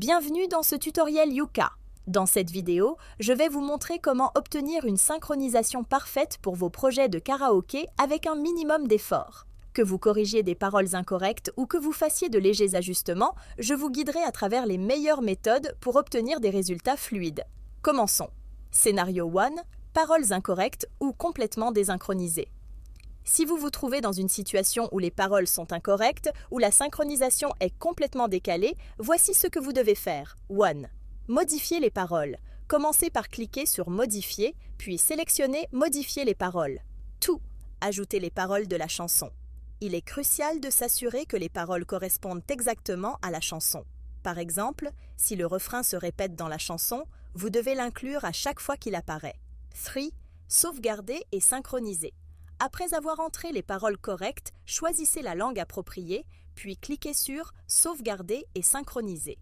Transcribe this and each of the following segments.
Bienvenue dans ce tutoriel Yuka. Dans cette vidéo, je vais vous montrer comment obtenir une synchronisation parfaite pour vos projets de karaoké avec un minimum d'efforts. Que vous corrigiez des paroles incorrectes ou que vous fassiez de légers ajustements, je vous guiderai à travers les meilleures méthodes pour obtenir des résultats fluides. Commençons. Scénario 1, paroles incorrectes ou complètement désynchronisées. Si vous vous trouvez dans une situation où les paroles sont incorrectes, où la synchronisation est complètement décalée, voici ce que vous devez faire. 1. Modifier les paroles. Commencez par cliquer sur Modifier, puis sélectionnez Modifier les paroles. 2. Ajouter les paroles de la chanson. Il est crucial de s'assurer que les paroles correspondent exactement à la chanson. Par exemple, si le refrain se répète dans la chanson, vous devez l'inclure à chaque fois qu'il apparaît. 3. Sauvegarder et synchroniser. Après avoir entré les paroles correctes, choisissez la langue appropriée, puis cliquez sur « Sauvegarder et synchroniser ».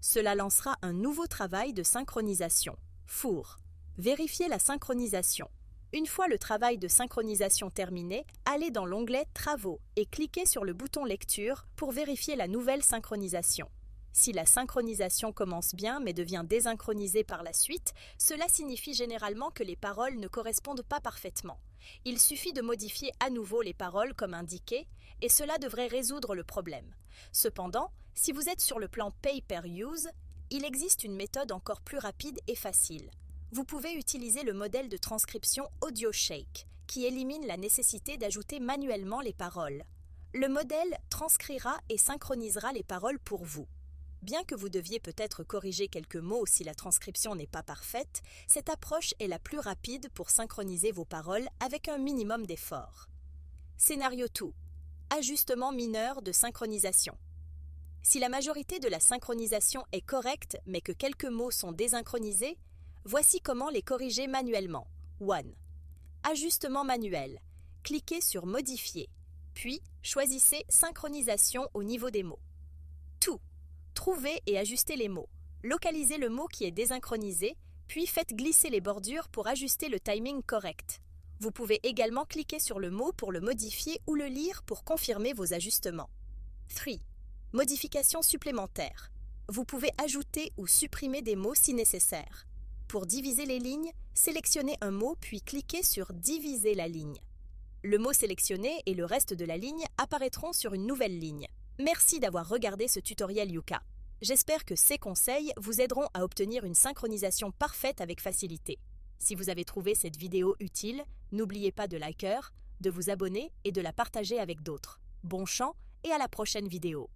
Cela lancera un nouveau travail de synchronisation. 4. Vérifiez la synchronisation. Une fois le travail de synchronisation terminé, allez dans l'onglet « Travaux » et cliquez sur le bouton « Lecture » pour vérifier la nouvelle synchronisation. Si la synchronisation commence bien mais devient désynchronisée par la suite, cela signifie généralement que les paroles ne correspondent pas parfaitement. Il suffit de modifier à nouveau les paroles comme indiqué et cela devrait résoudre le problème. Cependant, si vous êtes sur le plan Pay-per-Use, il existe une méthode encore plus rapide et facile. Vous pouvez utiliser le modèle de transcription AudioShake qui élimine la nécessité d'ajouter manuellement les paroles. Le modèle transcrira et synchronisera les paroles pour vous. Bien que vous deviez peut-être corriger quelques mots si la transcription n'est pas parfaite, cette approche est la plus rapide pour synchroniser vos paroles avec un minimum d'effort. Scénario 2. Ajustement mineur de synchronisation. Si la majorité de la synchronisation est correcte mais que quelques mots sont désynchronisés, voici comment les corriger manuellement. 1. Ajustement manuel. Cliquez sur Modifier, puis choisissez Synchronisation au niveau des mots. 2. Trouvez et ajustez les mots. Localisez le mot qui est désynchronisé, puis faites glisser les bordures pour ajuster le timing correct. Vous pouvez également cliquer sur le mot pour le modifier ou le lire pour confirmer vos ajustements. 3. Modification supplémentaire. Vous pouvez ajouter ou supprimer des mots si nécessaire. Pour diviser les lignes, sélectionnez un mot puis cliquez sur Diviser la ligne. Le mot sélectionné et le reste de la ligne apparaîtront sur une nouvelle ligne. Merci d'avoir regardé ce tutoriel Yuka. J'espère que ces conseils vous aideront à obtenir une synchronisation parfaite avec facilité. Si vous avez trouvé cette vidéo utile, n'oubliez pas de liker, de vous abonner et de la partager avec d'autres. Bon chant et à la prochaine vidéo.